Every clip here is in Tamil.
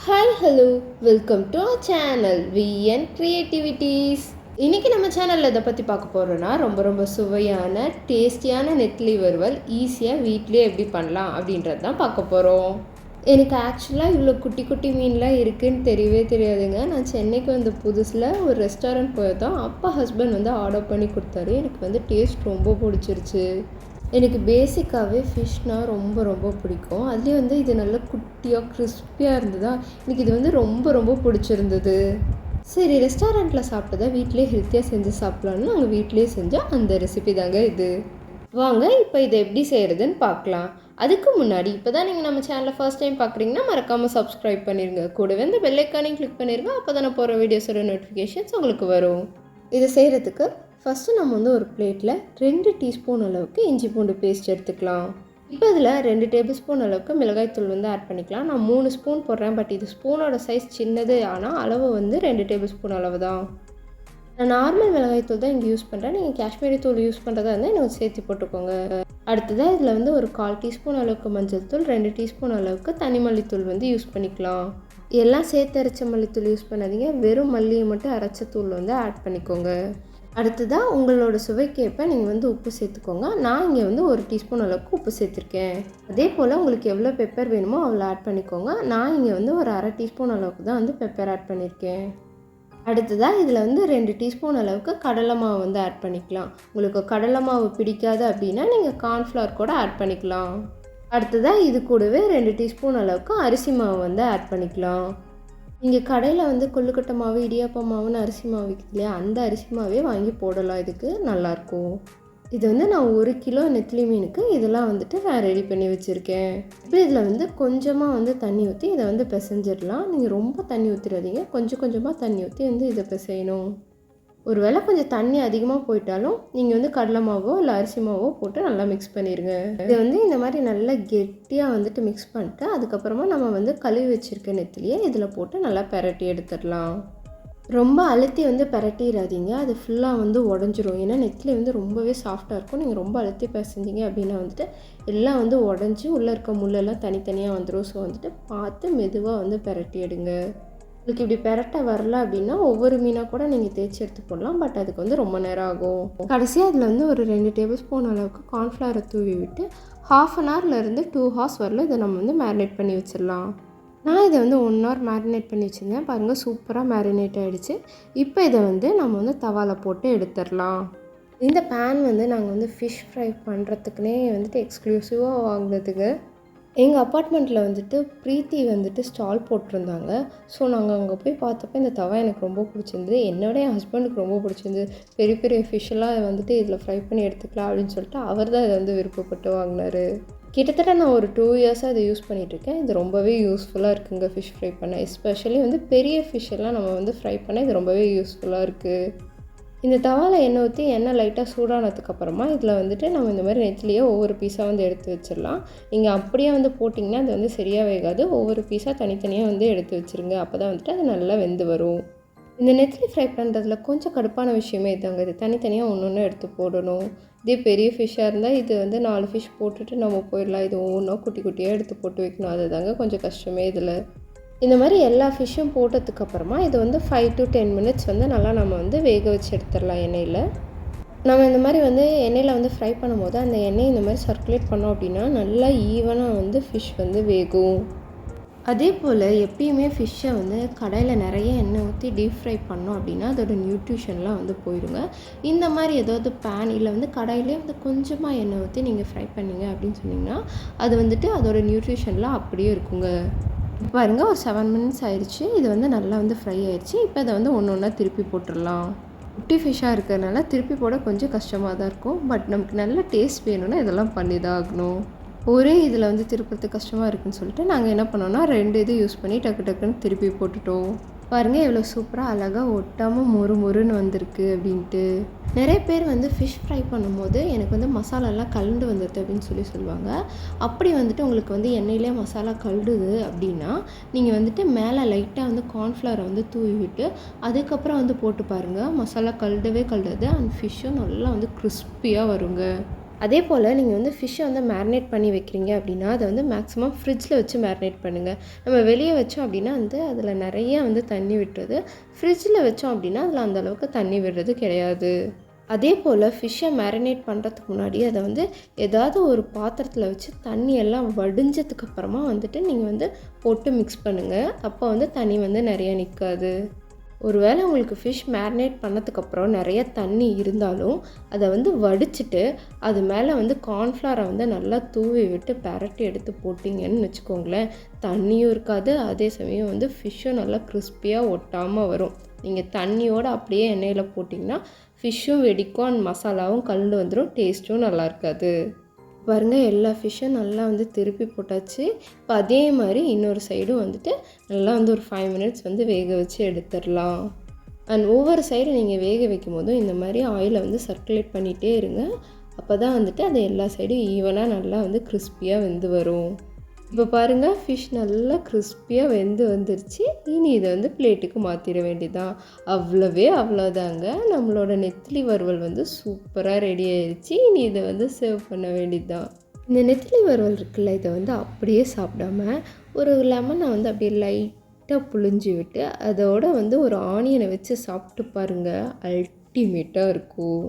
Hi hello welcome to our channel VN creativities. இன்றைக்கி நம்ம சேனலில் இதை பற்றி பார்க்க போகிறோன்னா ரொம்ப சுவையான டேஸ்டியான நெத்திலி வறுவல் ஈஸியாக வீட்லேயே எப்படி பண்ணலாம் அப்படின்றது தான் பார்க்க போகிறோம். எனக்கு ஆக்சுவலாக இவ்வளோ குட்டி குட்டி மீன்லாம் இருக்குதுன்னு தெரியவே தெரியாதுங்க. நான் சென்னைக்கு வந்த புதுசில் ஒரு ரெஸ்டாரண்ட் போயிருந்தோம். அப்பா ஹஸ்பண்ட் வந்து ஆர்டர் பண்ணி கொடுத்தாரு. எனக்கு வந்து டேஸ்ட் ரொம்ப பிடிச்சிருச்சு. எனக்கு பேசிக்காகவே ஃபிஷ்னால் ரொம்ப பிடிக்கும். அதுலேயும் வந்து இது நல்லா குட்டியாக கிறிஸ்பியாக இருந்ததா எனக்கு இது வந்து ரொம்ப பிடிச்சிருந்தது. சரி, ரெஸ்டாரண்ட்டில் சாப்பிட்டதா வீட்டிலே ஹெல்த்தியாக செஞ்சு சாப்பிட்லான்னு நாங்கள் வீட்டிலே செஞ்சோம். அந்த ரெசிபி தாங்க இது. வாங்க இப்போ இதை எப்படி செய்கிறதுன்னு பார்க்கலாம். அதுக்கு முன்னாடி இப்போ தான் நீங்கள் நம்ம சேனலை ஃபர்ஸ்ட் டைம் பார்க்குறீங்கன்னா மறக்காமல் சப்ஸ்கிரைப் பண்ணிடுங்க. கூடவே இந்த பெல் ஐக்கானையும் கிளிக் பண்ணிடுங்க. அப்போ தான் நான் போகிற வீடியோஸோட நோட்டிஃபிகேஷன்ஸ் உங்களுக்கு வரும். இதை செய்கிறதுக்கு ஃபஸ்ட்டு நம்ம வந்து ஒரு பிளேட்டில் 2 டீஸ்பூன் அளவுக்கு இஞ்சி பூண்டு பேஸ்ட் எடுத்துக்கலாம். இப்போ இதில் 2 டேபிள் ஸ்பூன் அளவுக்கு மிளகாய்த்தூள் வந்து ஆட் பண்ணிக்கலாம். நான் 3 ஸ்பூன் போடுறேன். பட் இது ஸ்பூனோட சைஸ் சின்னது, ஆனால் அளவு வந்து 2 டேபிள் ஸ்பூன் அளவு தான். நான் நார்மல் மிளகாய்த்தூள் தான் இங்கே யூஸ் பண்ணுறேன். நீங்கள் காஷ்மீரி தூள் யூஸ் பண்ணுறதா இருந்தால் எனக்கு சேர்த்து போட்டுக்கோங்க. அடுத்ததாக இதில் வந்து ஒரு 1/4 டீஸ்பூன் அளவுக்கு மஞ்சள் தூள், 2 டீஸ்பூன் அளவுக்கு தனி மல்லித்தூள் வந்து யூஸ் பண்ணிக்கலாம். எல்லாம் சேர்த்து அரைச்ச மல்லித்தூள் யூஸ் பண்ணாதீங்க. வெறும் மல்லியை மட்டும் அரைச்ச தூள் வந்து ஆட் பண்ணிக்கோங்க. அடுத்ததாக உங்களோட சுவைக்கேற்ப நீங்கள் வந்து உப்பு சேர்த்துக்கோங்க. நான் இங்கே வந்து 1 டீஸ்பூன் அளவுக்கு உப்பு சேர்த்துருக்கேன். அதே போல் உங்களுக்கு எவ்வளோ பெப்பர் வேணுமோ அவ்வளோ ஆட் பண்ணிக்கோங்க. நான் இங்கே வந்து ஒரு 1/2 டீஸ்பூன் அளவுக்கு தான் வந்து பெப்பர் ஆட் பண்ணியிருக்கேன். அடுத்ததாக இதில் வந்து 2 டீஸ்பூன் அளவுக்கு கடலை மாவு வந்து ஆட் பண்ணிக்கலாம். உங்களுக்கு கடலை மாவு பிடிக்காது அப்படின்னா நீங்கள் கார்ன்ஃப்ளவர் கூட ஆட் பண்ணிக்கலாம். அடுத்ததாக இது கூடவே 2 டீஸ்பூன் அளவுக்கு அரிசி மாவு வந்து ஆட் பண்ணிக்கலாம். இங்கே கடையில் வந்து கொள்ளுக்கட்டை மாவு, இடியாப்ப மாவுன்னு அரிசி மாவு விற்குது இல்லையா, அந்த அரிசி மாவே வாங்கி போடலாம். இதுக்கு நல்லாயிருக்கும். இது வந்து நான் 1 கிலோ நெத்திலி மீனுக்கு இதெல்லாம் வந்துட்டு நான் ரெடி பண்ணி வச்சுருக்கேன். இப்போ இதில் வந்து கொஞ்சமாக வந்து தண்ணி ஊற்றி இதை வந்து பிசைஞ்சிடலாம். நீங்கள் ரொம்ப தண்ணி ஊற்றிடாதீங்க. கொஞ்சமாக தண்ணி ஊற்றி வந்து இதை பிசையணும். ஒரு வேளை கொஞ்சம் தண்ணி அதிகமாக போயிட்டாலும் நீங்கள் வந்து கடலை மாவோ இல்லை அரிசி மாவோ போட்டு நல்லா மிக்ஸ் பண்ணிடுங்க. இதை வந்து இந்த மாதிரி நல்லா கெட்டியாக வந்துட்டு மிக்ஸ் பண்ணிட்டு அதுக்கப்புறமா நம்ம வந்து கழுவி வச்சுருக்க நெத்திலியை இதில் போட்டு நல்லா பெரட்டி எடுத்துடலாம். ரொம்ப அழுத்தி வந்து பெரட்டிடாதீங்க. அது ஃபுல்லாக வந்து உடஞ்சிரும். ஏன்னா நெத்திலி வந்து ரொம்பவே சாஃப்டாக இருக்கும். நீங்கள் ரொம்ப அழுத்தி பிசைஞ்சிங்க அப்படின்னா வந்துட்டு எல்லாம் வந்து உடஞ்சி உள்ளே இருக்க முள்ளெல்லாம் தனித்தனியாக வந்துடும். ஸோ வந்துட்டு பார்த்து மெதுவாக வந்து பெரட்டி எடுங்க. உங்களுக்கு இப்படி பெரட்ட வரல அப்படின்னா ஒவ்வொரு மீனாக கூட நீங்கள் தேய்ச்சி எடுத்து போடலாம். பட் அதுக்கு வந்து ரொம்ப நேரம் ஆகும். கடைசியாக அதில் வந்து ஒரு 2 டேபிள் ஸ்பூன் அளவுக்கு கார்ன்ஃப்ளவரை தூவி விட்டு 1/2 அன் ஹவர்லேருந்து 2 ஹவர்ஸ் வரல இதை நம்ம வந்து மேரினேட் பண்ணி வச்சிடலாம். நான் இதை வந்து 1 ஹவர் மேரினேட் பண்ணி வச்சுருந்தேன். பாருங்கள், சூப்பராக மேரினேட் ஆகிடுச்சு. இப்போ இதை வந்து நம்ம வந்து தவாவில் போட்டு எடுத்துடலாம். இந்த பேன் வந்து நாங்கள் வந்து ஃபிஷ் ஃப்ரை பண்ணுறதுக்குனே வந்துட்டு எக்ஸ்க்ளூசிவாக வாங்கினதுங்க. எங்கள் அப்பார்ட்மெண்ட்டில் வந்துட்டு ப்ரீத்தி வந்துட்டு ஸ்டால் போட்டிருந்தாங்க. ஸோ நாங்கள் அங்கே போய் பார்த்தப்ப இந்த தவா எனக்கு ரொம்ப பிடிச்சிருந்தது. என்னோட என் ஹஸ்பண்டுக்கு ரொம்ப பிடிச்சிருந்தது. பெரிய ஃபிஷ்ஷெல்லாம் வந்துட்டு இதில் ஃப்ரை பண்ணி எடுத்துக்கலாம் அப்படின்னு சொல்லிட்டு அவர் தான் இதை வந்து விருப்பப்பட்டு வாங்கினார். கிட்டத்தட்ட நான் ஒரு 2 இயர்ஸாக இதை யூஸ் பண்ணிகிட்ருக்கேன். இது ரொம்பவே யூஸ்ஃபுல்லாக இருக்குங்க ஃபிஷ் ஃப்ரை பண்ண. எஸ்பெஷலி வந்து பெரிய ஃபிஷ்ஷெல்லாம் நம்ம வந்து ஃப்ரை பண்ண இது ரொம்பவே யூஸ்ஃபுல்லாக இருக்குது. இந்த தவாவில் எண்ணெய் ஊற்றி எண்ணெய் லைட்டாக சூடானதுக்கப்புறமா இதில் வந்துட்டு நம்ம இந்த மாதிரி நெத்திலியை ஒவ்வொரு பீஸாக வந்து எடுத்து வச்சிடலாம். நீங்கள் அப்படியே வந்து போட்டிங்கன்னா அது வந்து சரியாக வேகாது. ஒவ்வொரு பீஸாக தனித்தனியாக வந்து எடுத்து வச்சுருங்க. அப்போ தான் வந்துட்டு அது நல்லா வெந்து வரும். இந்த நெத்திலி ஃப்ரை பண்ணுறதுல கொஞ்சம் கடுப்பான விஷயமே இதாங்க. இது தனித்தனியாக ஒன்று எடுத்து போடணும். இதே பெரிய ஃபிஷ்ஷாக இருந்தால் இது வந்து 4 ஃபிஷ் போட்டுட்டு நம்ம போயிடலாம். இது ஒவ்வொன்றா குட்டியாக எடுத்து போட்டு வைக்கணும். அது தாங்க கொஞ்சம் கஷ்டமே இதில். இந்த மாதிரி எல்லா ஃபிஷ்ஷும் போட்டதுக்கப்புறமா இது வந்து 5 to 10 மினிட்ஸ் வந்து நல்லா நம்ம வந்து வேக வச்சு எடுத்துடலாம் எண்ணெயில். நம்ம இந்த மாதிரி வந்து எண்ணெயில் வந்து ஃப்ரை பண்ணும்போது அந்த எண்ணெய் இந்த மாதிரி சர்க்குலேட் பண்ணோம் அப்படின்னா நல்லா ஈவனாக வந்து ஃபிஷ் வந்து வேகும். அதே போல் எப்பயுமே ஃபிஷ்ஷை வந்து கடாயில் நிறைய எண்ணெய் ஊற்றி டீப் ஃப்ரை பண்ணோம் அப்படின்னா அதோட நியூட்ரிஷன்லாம் வந்து போயிடுங்க. இந்த மாதிரி ஏதாவது பேன் இல்லை வந்து கடாயிலே வந்து கொஞ்சமாக எண்ணெய் ஊற்றி நீங்கள் ஃப்ரை பண்ணிங்க அப்படின்னு சொன்னிங்கன்னா அது வந்துட்டு அதோட நியூட்ரிஷன்லாம் அப்படியே இருக்குங்க. இப்போ பாருங்கள், ஒரு 7 மினிட்ஸ் ஆயிடுச்சு. இது வந்து நல்லா வந்து ஃப்ரை ஆயிடுச்சு. இப்போ அதை வந்து ஒன்றா திருப்பி போட்டுடலாம். குட்டி ஃபிஷ்ஷாக இருக்கிறதுனால திருப்பி போட கொஞ்சம் கஷ்டமாக தான் இருக்கும். பட் நமக்கு நல்ல டேஸ்ட் வேணும்னா இதெல்லாம் பண்ணி தான் ஆகணும். ஒரே இதில் வந்து திருப்புறதுக்கு கஷ்டமாக இருக்குதுன்னு சொல்லிட்டு நாங்கள் என்ன பண்ணோன்னா 2 இது யூஸ் பண்ணி டக்குன்னு திருப்பி போட்டுட்டோம். பாருங்கள், எவ்வளோ சூப்பராக அழகாக ஒட்டாமல் மொறுன்னு வந்திருக்கு அப்படின்ட்டு. நிறைய பேர் வந்து ஃபிஷ் ஃப்ரை பண்ணும்போது எனக்கு வந்து மசாலாலாம் கலந்து வந்துடுது அப்படின்னு சொல்லுவாங்க. அப்படி வந்துட்டு உங்களுக்கு வந்து எண்ணெயிலே மசாலா கலடுது அப்படின்னா நீங்கள் வந்துட்டு மேலே லைட்டாக வந்து கார்ன்ஃப்ளவரை வந்து தூவி விட்டு அதுக்கப்புறம் வந்து போட்டு பாருங்கள். மசாலா கலடவே கலடாது. அந்த ஃபிஷ்ஷும் நல்லா வந்து கிறிஸ்பியாக வருங்க. அதே போல் நீங்கள் வந்து ஃபிஷ்ஷை வந்து மேரினேட் பண்ணி வைக்கிறீங்க அப்படின்னா அதை வந்து மேக்ஸிமம் ஃப்ரிட்ஜில் வச்சு மேரினேட் பண்ணுங்கள். நம்ம வெளியே வச்சோம் அப்படின்னா வந்து அதில் நிறைய வந்து தண்ணி விட்டுறது. ஃப்ரிட்ஜில் வச்சோம் அப்படின்னா அதில் அந்தளவுக்கு தண்ணி விடுறது கிடையாது. அதே போல் ஃபிஷ்ஷை மேரினேட் பண்ணுறதுக்கு முன்னாடி அதை வந்து ஏதாவது ஒரு பாத்திரத்தில் வச்சு தண்ணியெல்லாம் வடிஞ்சதுக்கப்புறமா வந்துட்டு நீங்கள் வந்து போட்டு மிக்ஸ் பண்ணுங்கள். அப்போ வந்து தண்ணி வந்து நிறைய நிற்காது. ஒருவேளை உங்களுக்கு ஃபிஷ் மேரினேட் பண்ணதுக்கப்புறம் நிறைய தண்ணி இருந்தாலும் அதை வந்து வடிச்சிட்டு அது மேலே வந்து கார்ன்ஃப்ளவரை வந்து நல்லா தூவி விட்டு பரட்டி எடுத்து போட்டிங்கன்னு வச்சுக்கோங்களேன், தண்ணியும் இருக்காது, அதே சமயம் வந்து ஃபிஷ்ஷும் நல்லா கிறிஸ்பியாக ஒட்டாமல் வரும். நீங்கள் தண்ணியோடு அப்படியே எண்ணெயில் போட்டிங்கன்னா ஃபிஷ்ஷும் வெடிக்கும் அண்ட் மசாலாவும் கலந்து வந்துடும், டேஸ்ட்டும் நல்லா இருக்காது. பாருங்கள், எல்லா ஃபிஷ்ஷும் நல்லா வந்து திருப்பி போட்டாச்சு. இப்போ அதே மாதிரி இன்னொரு சைடும் வந்துட்டு நல்லா வந்து ஒரு 5 மினிட்ஸ் வந்து வேக வச்சு எடுத்துடலாம். அண்ட் ஒவ்வொரு சைடு நீங்கள் வேக வைக்கும் போதும் இந்த மாதிரி ஆயிலை வந்து சர்க்குலேட் பண்ணிகிட்டே இருங்க. அப்போ தான் வந்துட்டு அது எல்லா சைடும் ஈவனாக நல்லா வந்து கிறிஸ்பியாக வெந்து வரும். இப்போ பாருங்கள், ஃபிஷ் நல்லா கிறிஸ்பியாக வெந்து வந்துருச்சு. இனி இதை வந்து பிளேட்டுக்கு மாற்றிட வேண்டியதான். அவ்வளோதாங்க, நம்மளோட நெத்திலி வறுவல் வந்து சூப்பராக ரெடி ஆயிடுச்சு. இனி இதை வந்து சர்வ் பண்ண வேண்டியதுதான். இந்த நெத்திலி வறுவல் இருக்குல்ல, இதை வந்து அப்படியே சாப்பிடாம ஒரு லெமனை வந்து அப்படியே லைட்டாக புழிஞ்சி விட்டு அதோட வந்து ஒரு ஆனியனை வச்சு சாப்பிட்டு பாருங்கள், அல்டிமேட்டாக இருக்கும்.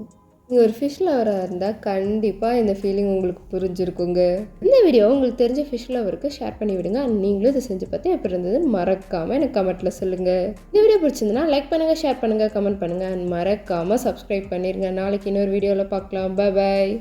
நீங்கள் ஒரு ஃபிஷ் லவராக இருந்தால் கண்டிப்பாக இந்த ஃபீலிங் உங்களுக்கு புரிஞ்சிருக்குங்க. இந்த வீடியோ உங்களுக்கு தெரிஞ்ச ஃபிஷ் லவருக்கு ஷேர் பண்ணி விடுங்க. அண்ட் நீங்களும் இதை செஞ்சு பார்த்து எப்படி இருந்ததுன்னு மறக்காமல் எனக்கு கமெண்ட்டில் சொல்லுங்கள். இந்த வீடியோ பிடிச்சிருந்துன்னா லைக் பண்ணுங்கள், ஷேர் பண்ணுங்கள், கமெண்ட் பண்ணுங்கள் அண்ட் மறக்காமல் சப்ஸ்கிரைப் பண்ணிடுங்க. நாளைக்கு இன்னொரு வீடியோவில் பார்க்கலாம். பாய்.